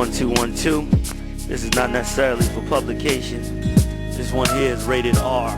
1-2-1-2. This is not necessarily for publication. This one here is rated R,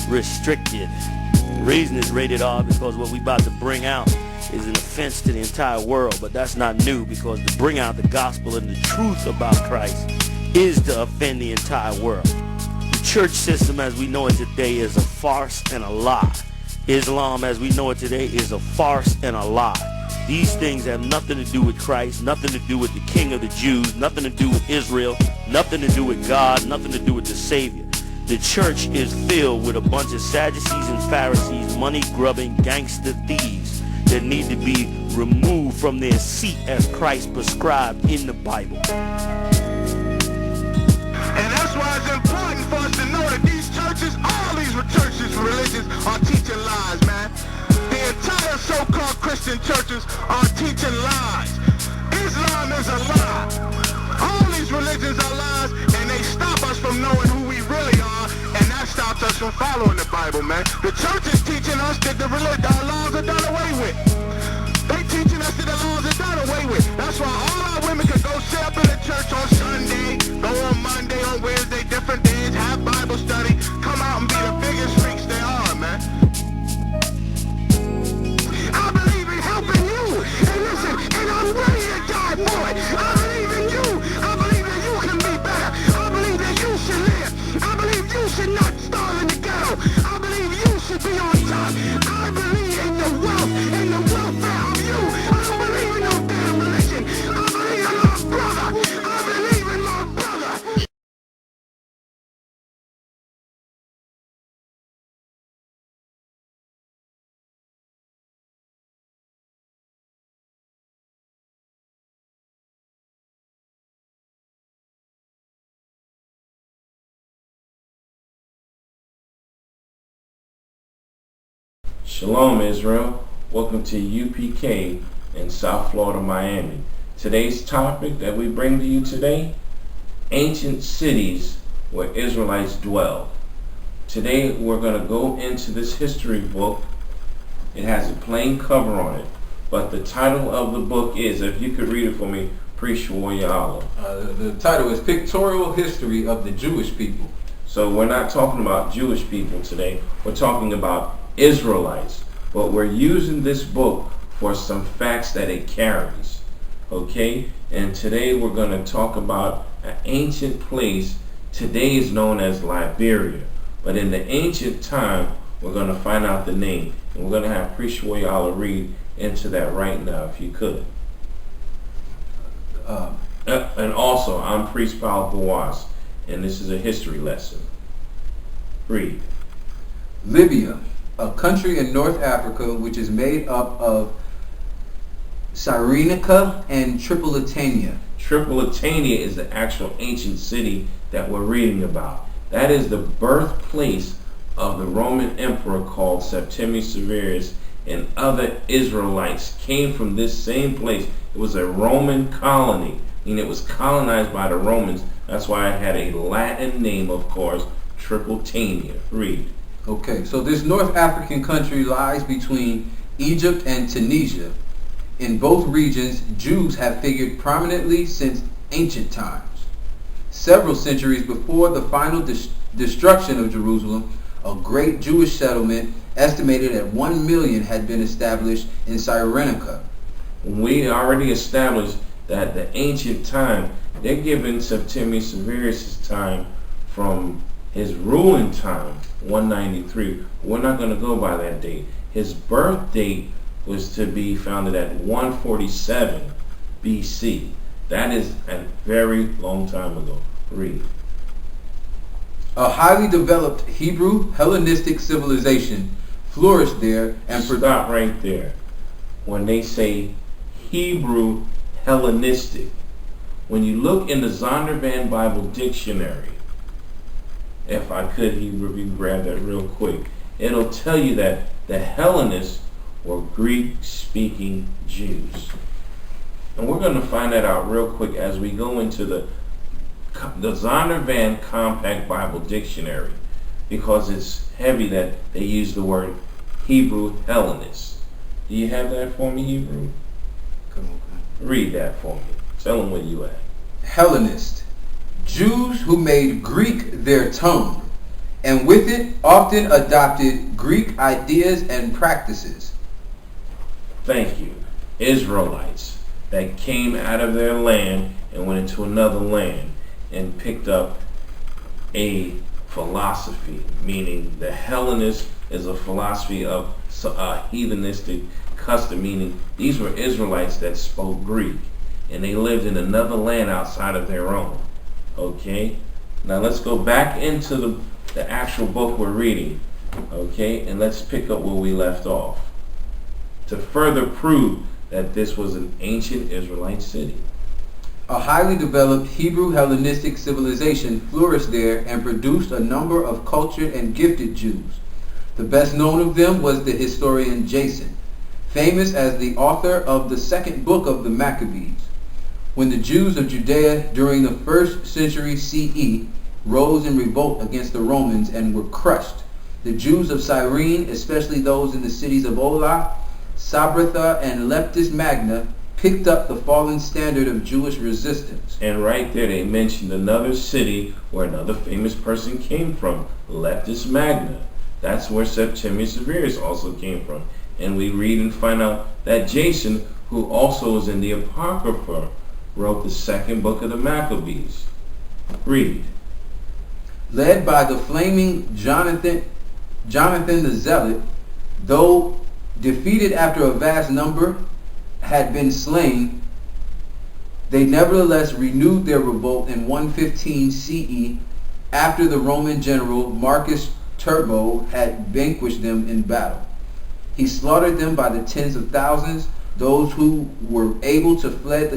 restricted. The reason it's rated R because what we about to bring out is an offense to the entire world, but that's not new, because to bring out the gospel and the truth about Christ is to offend the entire world. The church system as we know it today is a farce and a lie. Islam as we know it today is a farce and a lie. These things have nothing to do with Christ, nothing to do with the King of the Jews, nothing to do with Israel, nothing to do with God, nothing to do with the Savior. The church is filled with a bunch of Sadducees and Pharisees, money-grubbing gangster thieves that need to be removed from their seat as Christ prescribed in the Bible. And that's why it's important for us to know that these churches, all these churches, religions, are teaching lies, man. The entire so-called Christian churches are teaching lies. Islam is a lie. All these religions are lies, and they stop us from knowing who we really are, and that stops us from following the Bible, man. The church is teaching us that our laws are done away with. They teaching us that the laws are done away with. That's why all our women can go sit up in the church on Sunday, go on Monday, on Wednesday, different days, have Bible study, come out and be the biggest freaks they are, man. I believe in helping you, and listen, and I'm ready to die for it. I believe in you. I believe that you can be better. I believe that you should live. I believe you should not starve in the ghetto. I believe you should be on top. I believe in the wealth and the welfare of you. I don't believe in no damn religion. I believe in my brother. I believe in my brother. Shalom Israel, welcome to UPK in South Florida, Miami. Today's topic that we bring to you today, ancient cities where Israelites dwelled. Today we're going to go into this history book. It has a plain cover on it, but the title of the book is, if you could read it for me, Priest YAHANNA. The title is Pictorial History of the Jewish People. So we're not talking about Jewish people today, we're talking about Israelites, but we're using this book for some facts that it carries. Okay, and today we're going to talk about an ancient place. Today is known as Liberia, but in the ancient time we're going to find out the name, and we're going to have Priest YAHANNA read into that right now, if you could. And also, I'm Priest Paul Gawas, and this is a history lesson. Read. Libya, a country in North Africa which is made up of Cyrenaica and Tripolitania. Tripolitania is the actual ancient city that we're reading about. That is the birthplace of the Roman emperor called Septimius Severus, and other Israelites came from this same place. It was a Roman colony, and it was colonized by the Romans. That's why it had a Latin name, of course, Tripolitania. Read. Okay, so this North African country lies between Egypt and Tunisia. In both regions, Jews have figured prominently since ancient times. Several centuries before the final destruction of Jerusalem, a great Jewish settlement estimated at 1 million had been established in Cyrenaica. We already established that the ancient time, they're giving Septimius Severus' time from his ruling time, 193. We're not going to go by that date. His birth date was to be founded at 147 BC. That is a very long time ago. Read. A highly developed Hebrew Hellenistic civilization flourished there and stop right there. When they say Hebrew Hellenistic, when you look in the Zondervan Bible Dictionary, if I could, you grab that real quick, it'll tell you that the Hellenists were Greek-speaking Jews. And we're going to find that out real quick as we go into the Zondervan Compact Bible Dictionary, because it's heavy that they use the word Hebrew Hellenist. Do you have that for me, Hebrew? Come on. Read that for me. Tell them where you at. Hellenists, Jews who made Greek their tongue, and with it often adopted Greek ideas and practices. Thank you. Israelites that came out of their land and went into another land and picked up a philosophy, meaning the Hellenist is a philosophy of heathenistic custom, meaning these were Israelites that spoke Greek and they lived in another land outside of their own. Okay, now let's go back into the actual book we're reading, okay, and let's pick up where we left off to further prove that this was an ancient Israelite city. A highly developed Hebrew Hellenistic civilization flourished there and produced a number of cultured and gifted Jews. The best known of them was the historian Jason, famous as the author of the second book of the Maccabees. When the Jews of Judea during the 1st century CE rose in revolt against the Romans and were crushed, the Jews of Cyrene, especially those in the cities of Ola, Sabratha, and Leptis Magna, picked up the fallen standard of Jewish resistance. And right there they mentioned another city where another famous person came from, Leptis Magna. That's where Septimius Severus also came from. And we read and find out that Jason, who also was in the Apocrypha, wrote the second book of the Maccabees. Read. Led by the flaming Jonathan the Zealot, though defeated after a vast number had been slain, they nevertheless renewed their revolt in 115 CE after the Roman general Marcus Turbo had vanquished them in battle. He slaughtered them by the tens of thousands. Those who were able fled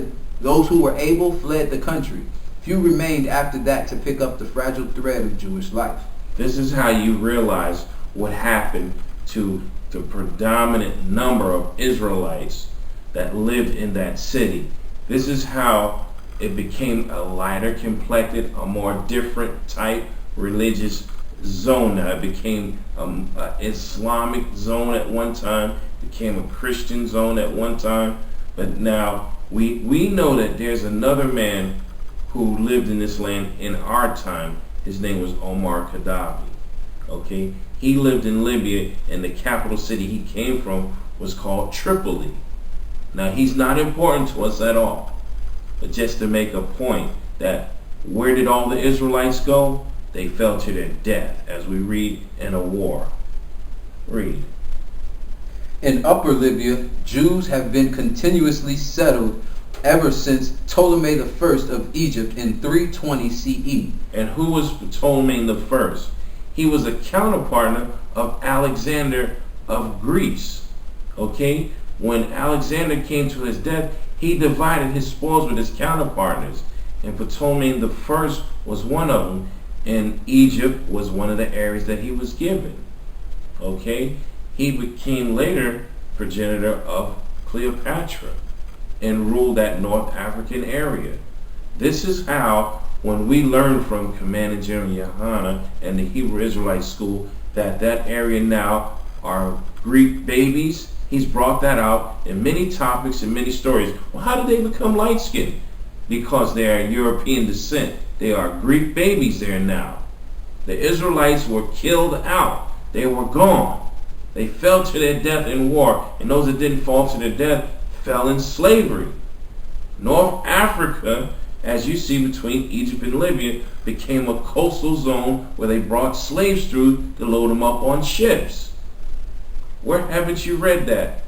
the country. Few remained after that to pick up the fragile thread of Jewish life. This is how you realize what happened to the predominant number of Israelites that lived in that city. This is how it became a lighter complected, a more different type religious zone. Now it became an Islamic zone at one time, became a Christian zone at one time, but now we know that there's another man who lived in this land in our time. His name was Omar Gaddafi. Okay, he lived in Libya, and the capital city he came from was called Tripoli. Now he's not important to us at all, but just to make a point that where did all the Israelites go? They fell to their death, as we read in a war. Read. In Upper Libya, Jews have been continuously settled ever since Ptolemy I of Egypt in 320 CE. And who was Ptolemy I? He was a counterpartner of Alexander of Greece. Okay? When Alexander came to his death, he divided his spoils with his counterpartners. And Ptolemy I was one of them. And Egypt was one of the areas that he was given. Okay? He became later progenitor of Cleopatra and ruled that North African area. This is how, when we learn from Commanding General YAHANNA and the Hebrew Israelite School, that area now are Greek babies, he's brought that out in many topics and many stories. Well, how did they become light-skinned? Because they are European descent. They are Greek babies there now. The Israelites were killed out. They were gone. They fell to their death in war, and those that didn't fall to their death fell in slavery. North Africa, as you see between Egypt and Libya, became a coastal zone where they brought slaves through to load them up on ships. Where haven't you read that?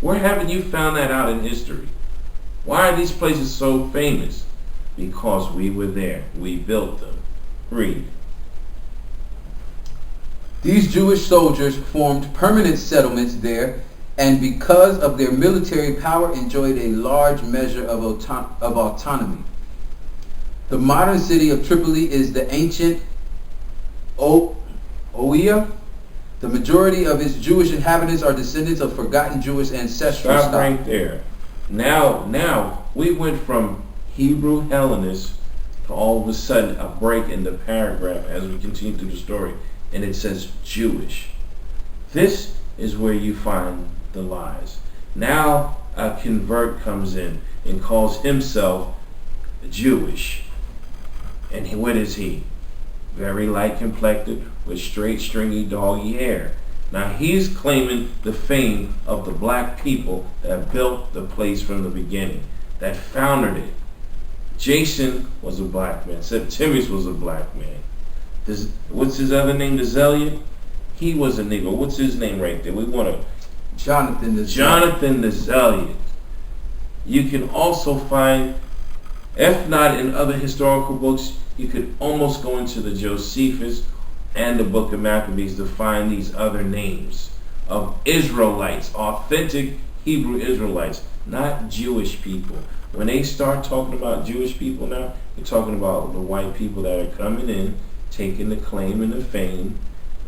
Where haven't you found that out in history? Why are these places so famous? Because we were there. We built them. Read. These Jewish soldiers formed permanent settlements there, and because of their military power enjoyed a large measure of autonomy. The modern city of Tripoli is the ancient Oia. The majority of its Jewish inhabitants are descendants of forgotten Jewish ancestral stock. Stop right there. Now we went from Hebrew Hellenists to all of a sudden a break in the paragraph as we continue through the story, and it says Jewish. This is where you find the lies. Now a convert comes in and calls himself Jewish. And what is he? Very light complected with straight stringy doggy hair. Now he's claiming the fame of the black people that built the place from the beginning, that founded it. Jason was a black man. Septimius was a black man. What's his other name? The Zealot? He was a nigga. What's his name right there? We want to... Jonathan the Zealot. You can also find, if not in other historical books, you could almost go into the Josephus and the book of Maccabees to find these other names of Israelites, authentic Hebrew Israelites, not Jewish people. When they start talking about Jewish people now, they're talking about the white people that are coming in, taking the claim and the fame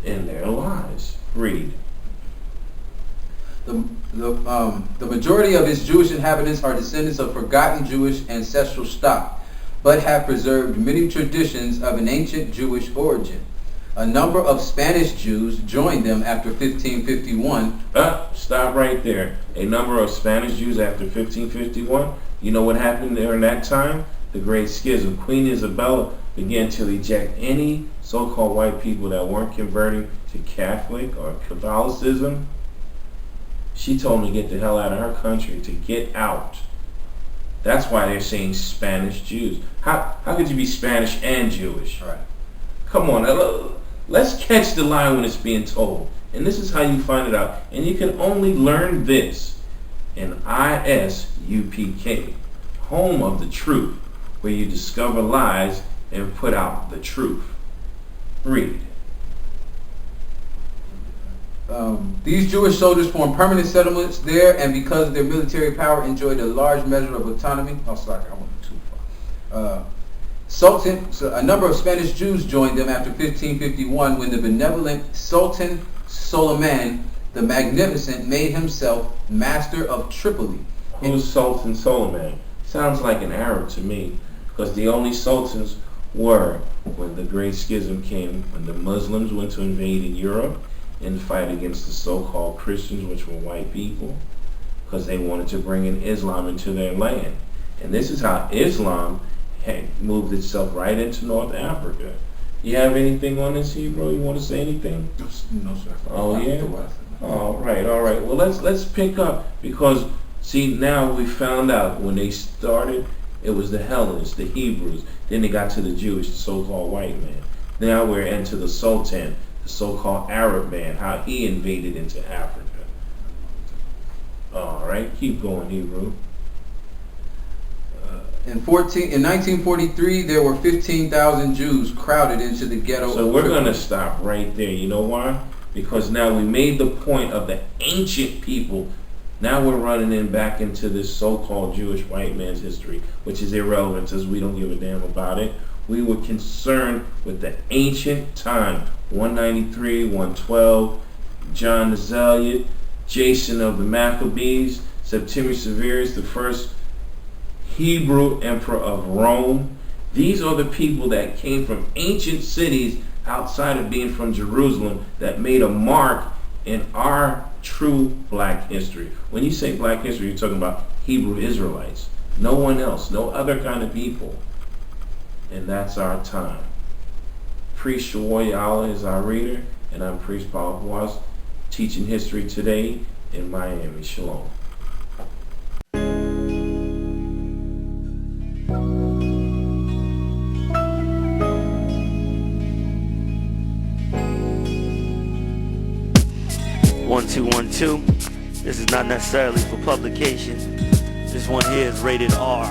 in their lives. Read. The majority of its Jewish inhabitants are descendants of forgotten Jewish ancestral stock, but have preserved many traditions of an ancient Jewish origin. A number of Spanish Jews joined them after 1551. Stop right there. A number of Spanish Jews after 1551. You know what happened during that time? The Great Schism. Queen Isabella began to eject any so-called white people that weren't converting to Catholic or Catholicism. She told them to get the hell out of her country, to get out. That's why they're saying Spanish Jews. How could you be Spanish and Jewish? Right. Come on, let's catch the lie when it's being told. And this is how you find it out. And you can only learn this in I.S.U.P.K, home of the truth, where you discover lies and put out the truth. Read. These Jewish soldiers formed permanent settlements there, and because of their military power, enjoyed a large measure of autonomy. Oh, sorry, I went too far. A number of Spanish Jews joined them after 1551, when the benevolent Sultan Suleiman the Magnificent made himself master of Tripoli. Who's Sultan Suleiman? Sounds like an Arab to me, because the only sultans were when the Great Schism came, when the Muslims went to invade in Europe and fight against the so-called Christians, which were white people, because they wanted to bring in Islam into their land. And this is how Islam had moved itself right into North Africa. You have anything on this, Hebrew? You want to say anything? No, sir. Oh, yeah? All right. Well, let's pick up, because, see, now we found out when they started, it was the Hellenists, the Hebrews. Then they got to the Jewish, the so-called white man. Now we're into the Sultan, the so-called Arab man, how he invaded into Africa. All right, keep going, Hebrew. In 1943, there were 15,000 Jews crowded into the ghetto. So we're going to stop right there. You know why? Because now we made the point of the ancient people. Now we're running in back into this so-called Jewish white man's history, which is irrelevant as we don't give a damn about it. We were concerned with the ancient time. 193, 112, John the Zealot, Jason of the Maccabees, Septimius Severus, the first Hebrew emperor of Rome. These are the people that came from ancient cities outside of being from Jerusalem that made a mark in our true black history. When you say black history, you're talking about Hebrew Israelites. No one else, no other kind of people. And that's our time. Priest Shawoy is our reader, and I'm Priest Paul Boas, teaching history today in Miami. Shalom. One, two. This is not necessarily for publication. This one here is rated R,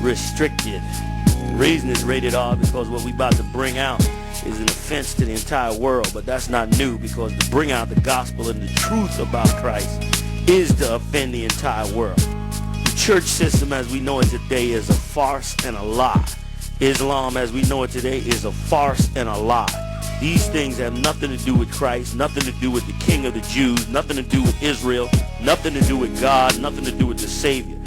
restricted. The reason it's rated R because what we about to bring out is an offense to the entire world, but that's not new, because to bring out the gospel and the truth about Christ is to offend the entire world. The church system as we know it today is a farce and a lie. Islam as we know it today is a farce and a lie. These things have nothing to do with Christ, nothing to do with the King of the Jews, nothing to do with Israel, nothing to do with God, nothing to do with the Savior.